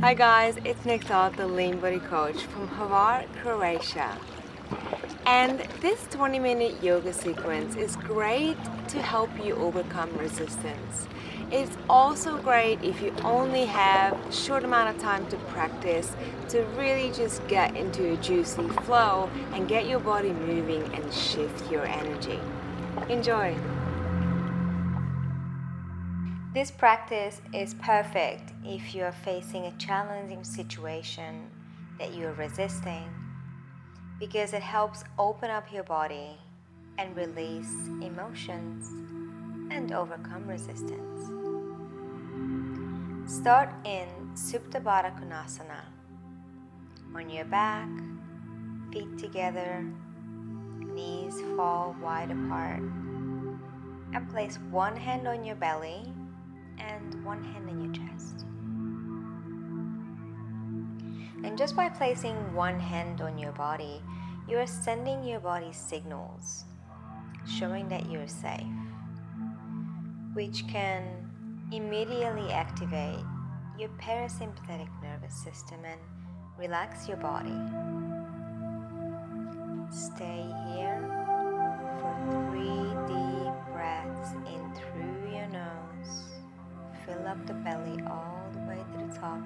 Hi guys, it's Nikta, the Lean Body Coach from Hvar, Croatia. And this 20-minute yoga sequence is great to help you overcome resistance. It's also great if you only have a short amount of time to practice to really just get into a juicy flow and get your body moving and shift your energy. Enjoy! This practice is perfect if you are facing a challenging situation that you are resisting, because it helps open up your body and release emotions and overcome resistance. Start in Supta Baddha Konasana on your back, feet together, knees fall wide apart, and place one hand on your belly and one hand on your chest. And just by placing one hand on your body, you are sending your body signals showing that you're safe, which can immediately activate your parasympathetic nervous system and relax your body. Stay here for 3 deep breaths in through your nose. Fill up the belly all the way to the top.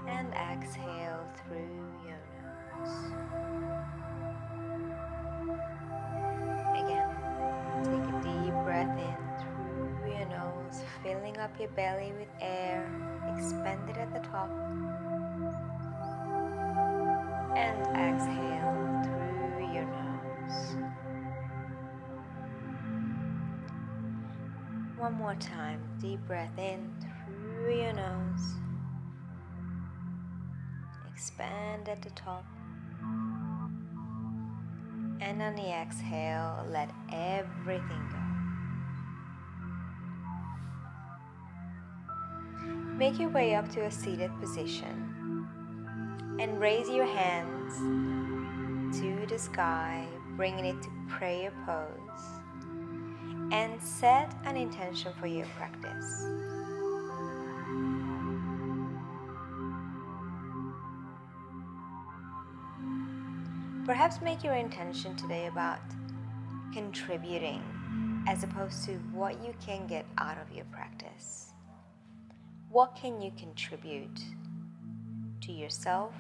And exhale through your nose. Again, take a deep breath in through your nose, filling up your belly with air, expanded at the top. And exhale through your nose. One more time, deep breath in through your nose. Expand at the top. And on the exhale, let everything go. Make your way up to a seated position and raise your hands to the sky, bringing it to prayer pose. And set an intention for your practice. Perhaps make your intention today about contributing as opposed to what you can get out of your practice. What can you contribute to yourself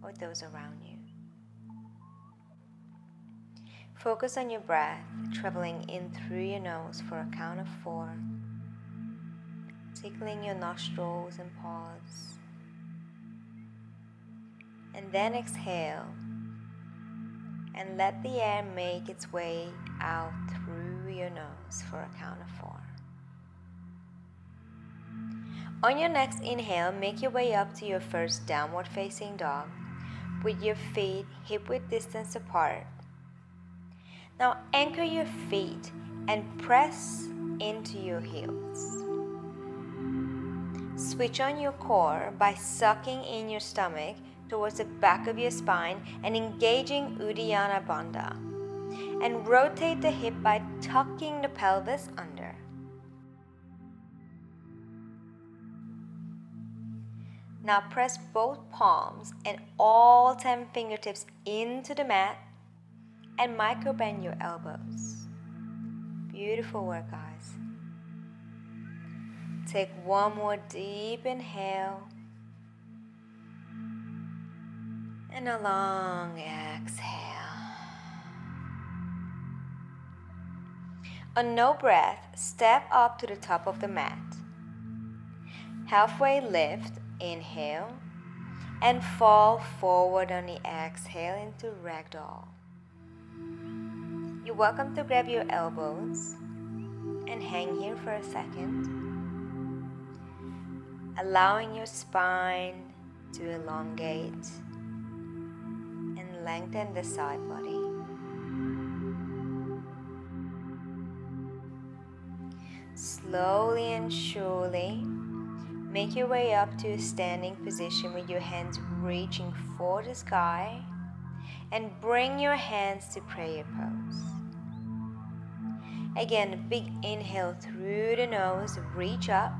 or those around you? Focus on your breath, traveling in through your nose for a count of 4, tickling your nostrils and pause, and then exhale and let the air make its way out through your nose for a count of 4. On your next inhale, make your way up to your first downward facing dog with your feet hip-width distance apart. Now anchor your feet and press into your heels. Switch on your core by sucking in your stomach towards the back of your spine and engaging Uddiyana Bandha. And rotate the hip by tucking the pelvis under. Now press both palms and all 10 fingertips into the mat and micro bend your elbows. Beautiful work, guys. Take one more deep inhale and a long exhale. On no breath, step up to the top of the mat. Halfway lift, inhale, and fall forward on the exhale into ragdoll. You're welcome to grab your elbows and hang here for a second, allowing your spine to elongate and lengthen the side body. Slowly and surely, make your way up to a standing position with your hands reaching for the sky, and bring your hands to prayer pose. Again, a big inhale through the nose, reach up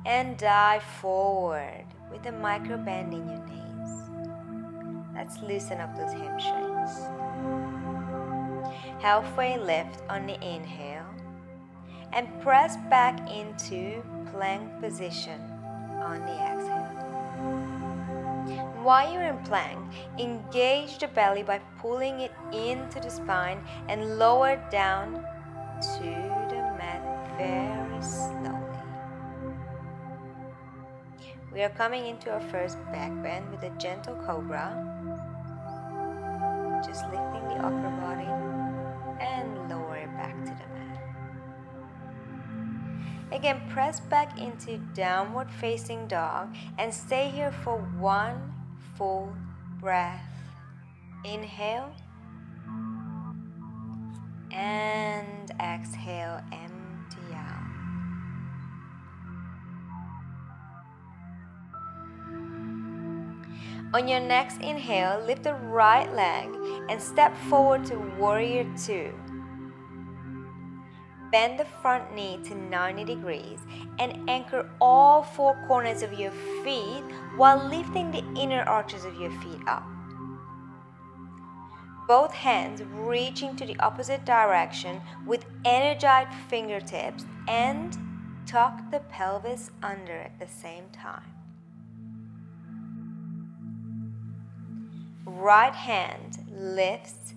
and dive forward with a micro bend in your knees. Let's loosen up those hamstrings. Halfway lift on the inhale and press back into plank position on the exhale. While you're in plank, engage the belly by pulling it into the spine and lower down to the mat very slowly. We are coming into our first back bend with a gentle cobra. Just lifting the upper body and lower it back to the mat. Again, press back into downward facing dog and stay here for one full breath. Inhale and exhale, empty out. On your next inhale, lift the right leg and step forward to Warrior Two. Bend the front knee to 90 degrees and anchor all four corners of your feet while lifting the inner arches of your feet up. Both hands reaching to the opposite direction with energized fingertips, and tuck the pelvis under at the same time. Right hand lifts,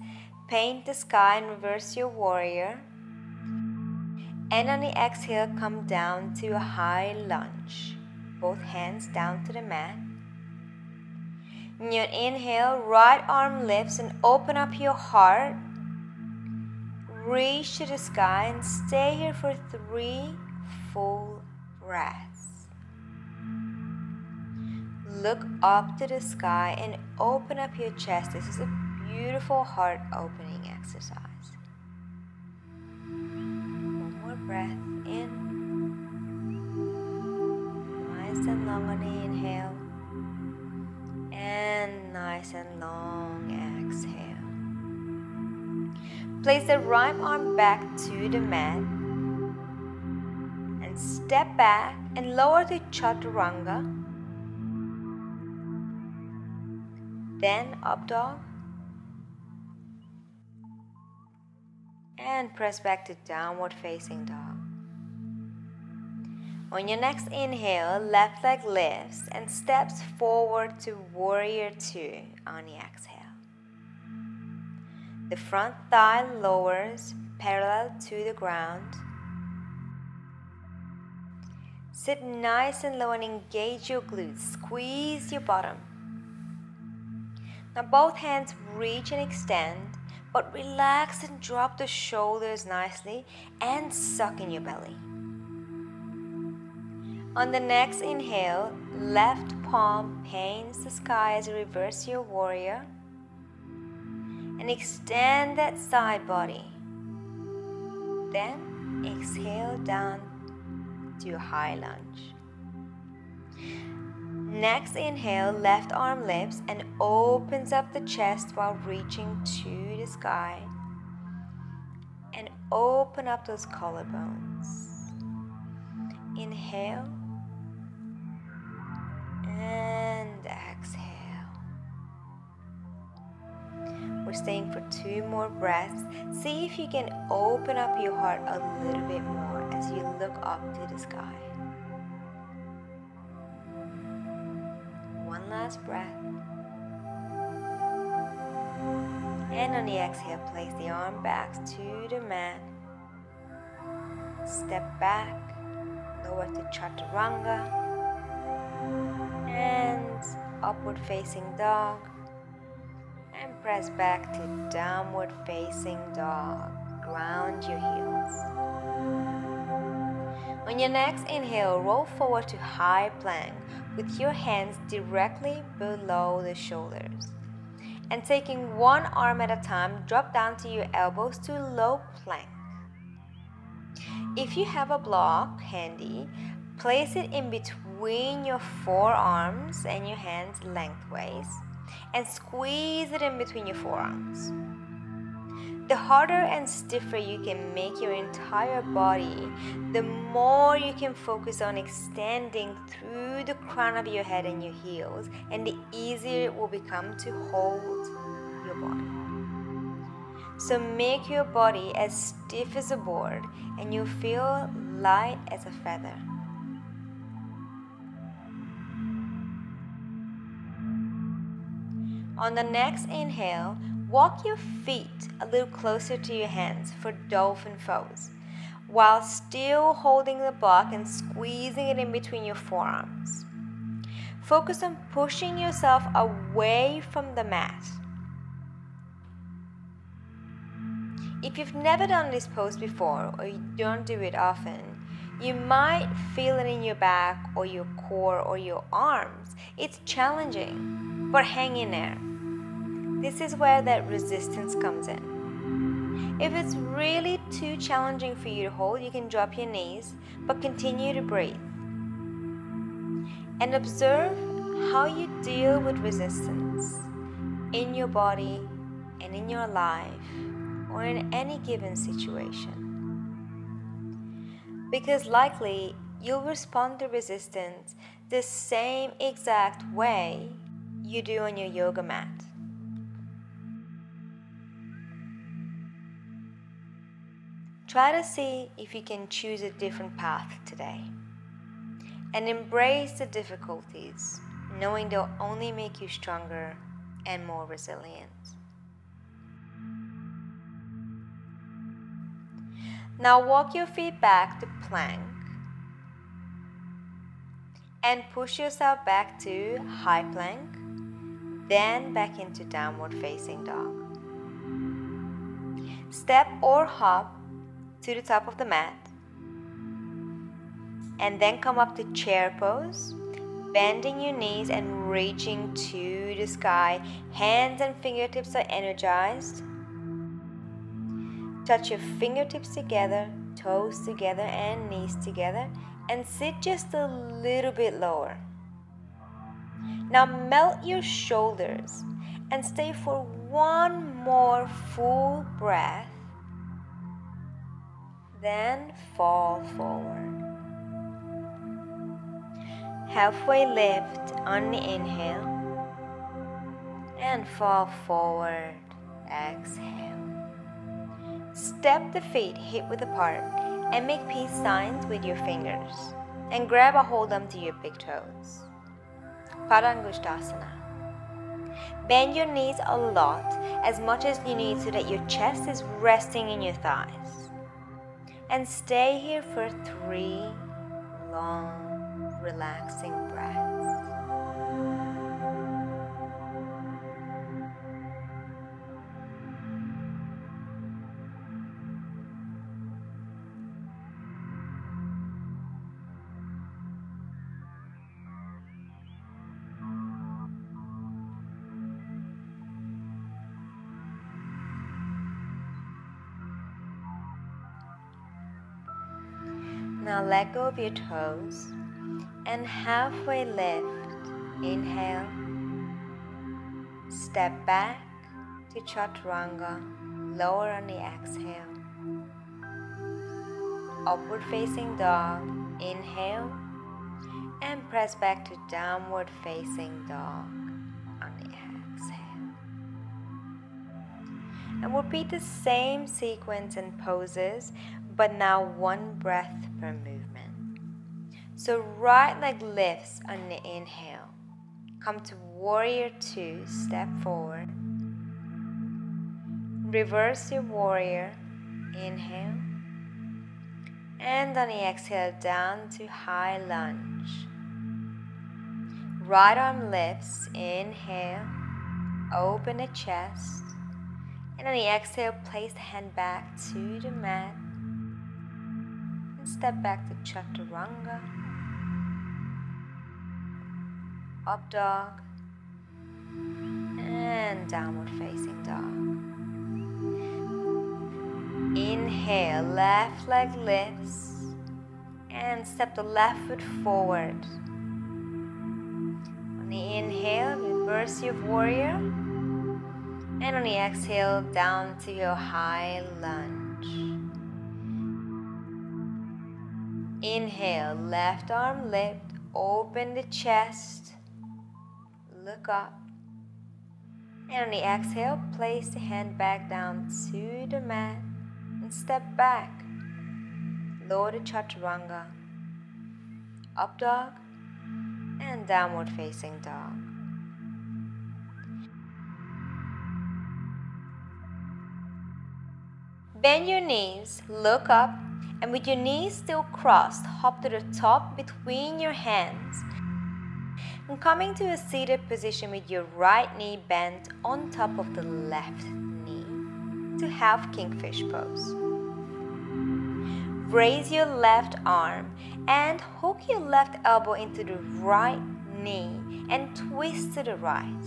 paint the sky and reverse your warrior. And on the exhale, come down to a high lunge. Both hands down to the mat. In your inhale, right arm lifts and open up your heart. Reach to the sky and stay here for 3 full breaths. Look up to the sky and open up your chest. This is a beautiful heart opening exercise. Breath in, nice and long on the inhale, and nice and long exhale. Place the right arm back to the mat and step back and lower to Chaturanga, then up dog, and press back to downward facing dog. On your next inhale, left leg lifts and steps forward to Warrior Two on the exhale. The front thigh lowers parallel to the ground. Sit nice and low and engage your glutes. Squeeze your bottom. Now both hands reach and extend, but relax and drop the shoulders nicely and suck in your belly. On the next inhale, left palm paints the sky as you reverse your warrior and extend that side body. Then exhale down to a high lunge. Next inhale, left arm lifts and opens up the chest while reaching to the sky. And open up those collarbones. Inhale and exhale. We're staying for 2 more breaths. See if you can open up your heart a little bit more as you look up to the sky. One last breath. And on the exhale, place the arm backs to the mat. Step back, lower to Chaturanga, and upward facing dog, and press back to downward facing dog. Ground your heels. On your next inhale, roll forward to high plank with your hands directly below the shoulders. And taking one arm at a time, drop down to your elbows to low plank. If you have a block handy, place it in between your forearms and your hands lengthways and squeeze it in between your forearms. The harder and stiffer you can make your entire body, the more you can focus on extending through the crown of your head and your heels, and the easier it will become to hold your body. So make your body as stiff as a board and you'll feel light as a feather. On the next inhale, walk your feet a little closer to your hands for dolphin pose, while still holding the block and squeezing it in between your forearms. Focus on pushing yourself away from the mat. If you've never done this pose before or you don't do it often, you might feel it in your back or your core or your arms. It's challenging, but hang in there. This is where that resistance comes in. If it's really too challenging for you to hold, you can drop your knees, but continue to breathe. And observe how you deal with resistance in your body and in your life or in any given situation. Because likely you'll respond to resistance the same exact way you do on your yoga mat. Try to see if you can choose a different path today and embrace the difficulties, knowing they'll only make you stronger and more resilient. Now walk your feet back to plank and push yourself back to high plank, then back into downward facing dog. Step or hop to the top of the mat and then come up to chair pose, bending your knees and reaching to the sky. Hands and fingertips are energized. Touch your fingertips together, toes together and knees together, and sit just a little bit lower. Now melt your shoulders and stay for one more full breath. Then fall forward. Halfway lift on the inhale and fall forward. Exhale. Step the feet hip-width apart and make peace signs with your fingers and grab a hold onto your big toes. Padangusthasana. Bend your knees a lot, as much as you need so that your chest is resting in your thighs. And stay here for 3 long, relaxing breaths. Now let go of your toes and halfway lift. Inhale. Step back to Chaturanga. Lower on the exhale. Upward facing dog. Inhale. And press back to downward facing dog on the exhale. And repeat the same sequence and poses, but now one breath per movement. So right leg lifts on the inhale. Come to warrior 2, step forward. Reverse your warrior, inhale. And on the exhale, down to high lunge. Right arm lifts, inhale. Open the chest. And on the exhale, place the hand back to the mat. Step back to Chaturanga, up dog, and downward facing dog. Inhale, left leg lifts, and step the left foot forward. On the inhale, reverse your warrior, And on the exhale, down to your high lunge. Inhale, left arm lift, open the chest, look up. And on the exhale, place the hand back down to the mat and step back. Lower the chaturanga, up dog, and downward facing dog. Bend your knees, look up, and with your knees still crossed, hop to the top between your hands. And coming to a seated position with your right knee bent on top of the left knee to half kingfish pose. Raise your left arm and hook your left elbow into the right knee and twist to the right.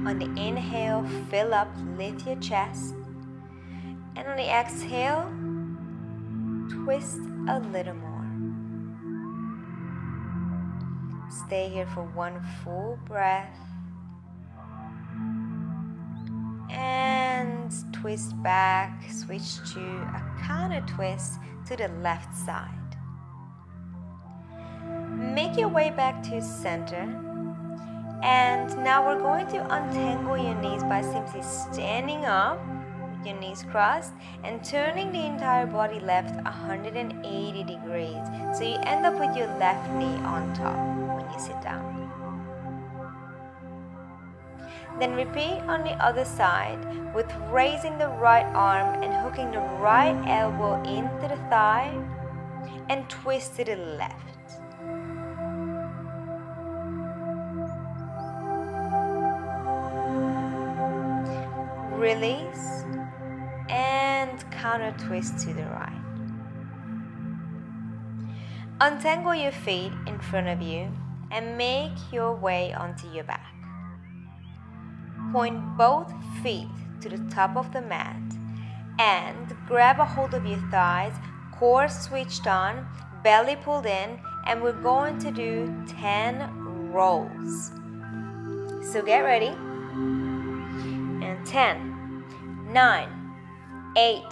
On the inhale, fill up, lift your chest. And on the exhale, twist a little more. Stay here for one full breath. And twist back, switch to a counter twist to the left side. Make your way back to center. And now we're going to untangle your knees by simply standing up, your knees crossed, and turning the entire body left 180 degrees. So you end up with your left knee on top when you sit down. Then repeat on the other side with raising the right arm and hooking the right elbow into the thigh and twist to the left. Release and counter twist to the right. Untangle your feet in front of you and make your way onto your back. Point both feet to the top of the mat and grab a hold of your thighs, core switched on, belly pulled in, and we're going to do 10 rolls. So get ready. And 10, 9, 8,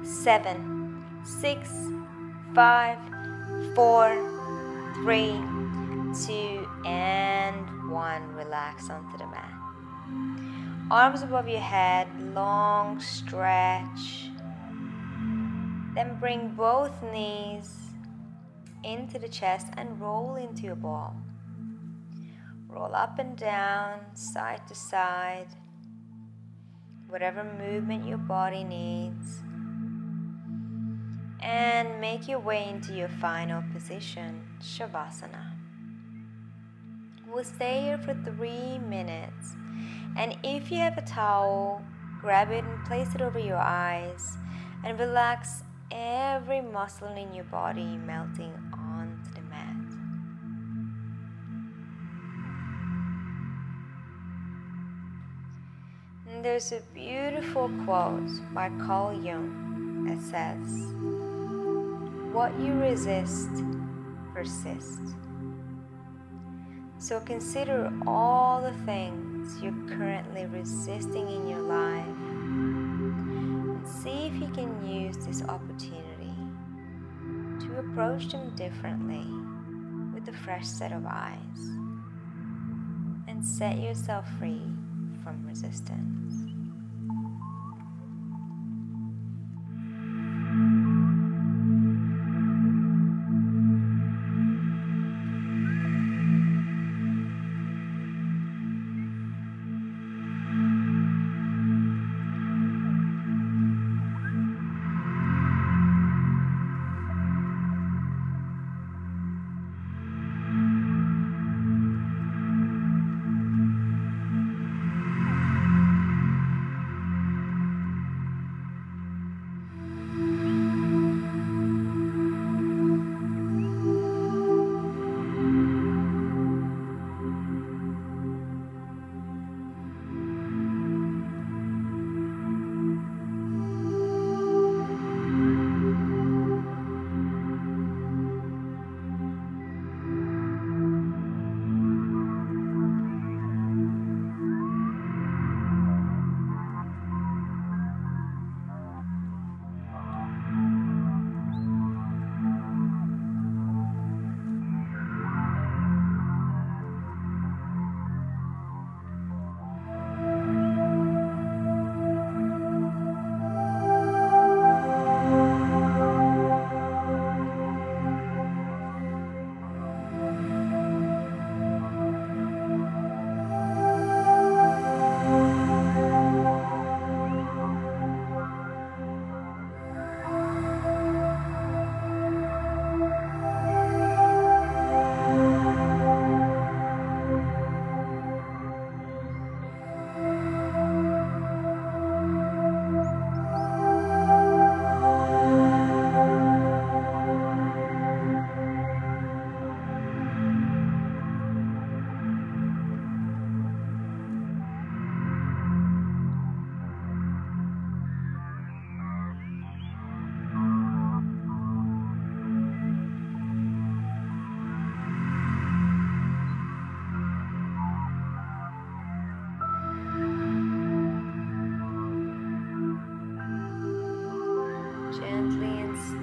7, 6, 5, 4, 3, 2, and 1. Relax onto the mat. Arms above your head, long stretch. Then bring both knees into the chest and roll into a ball. Roll up and down, side to side, whatever movement your body needs. And make your way into your final position, Shavasana. We'll stay here for 3 minutes. And if you have a towel, grab it and place it over your eyes and relax every muscle in your body melting onto the mat. And there's a beautiful quote by Carl Jung that says, "What you resist, persists." So consider all the things you're currently resisting in your life and see if you can use this opportunity to approach them differently with a fresh set of eyes and set yourself free from resistance.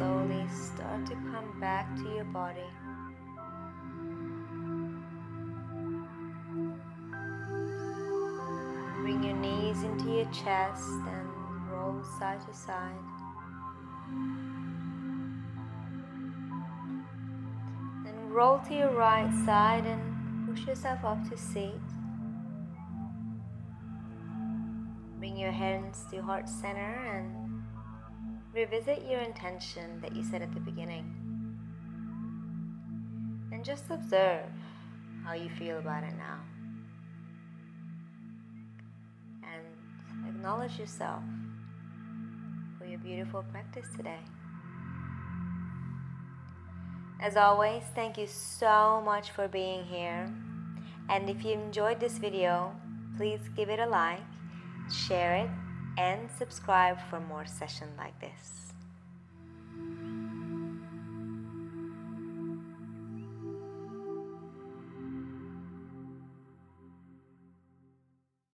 slowly start to come back to your body. Bring your knees into your chest and roll side to side. Then roll to your right side and push yourself up to seat. Bring your hands to heart center and revisit your intention that you set at the beginning. And just observe how you feel about it now. And acknowledge yourself for your beautiful practice today. As always, thank you so much for being here. And if you enjoyed this video, please give it a like, share it, and subscribe for more sessions like this.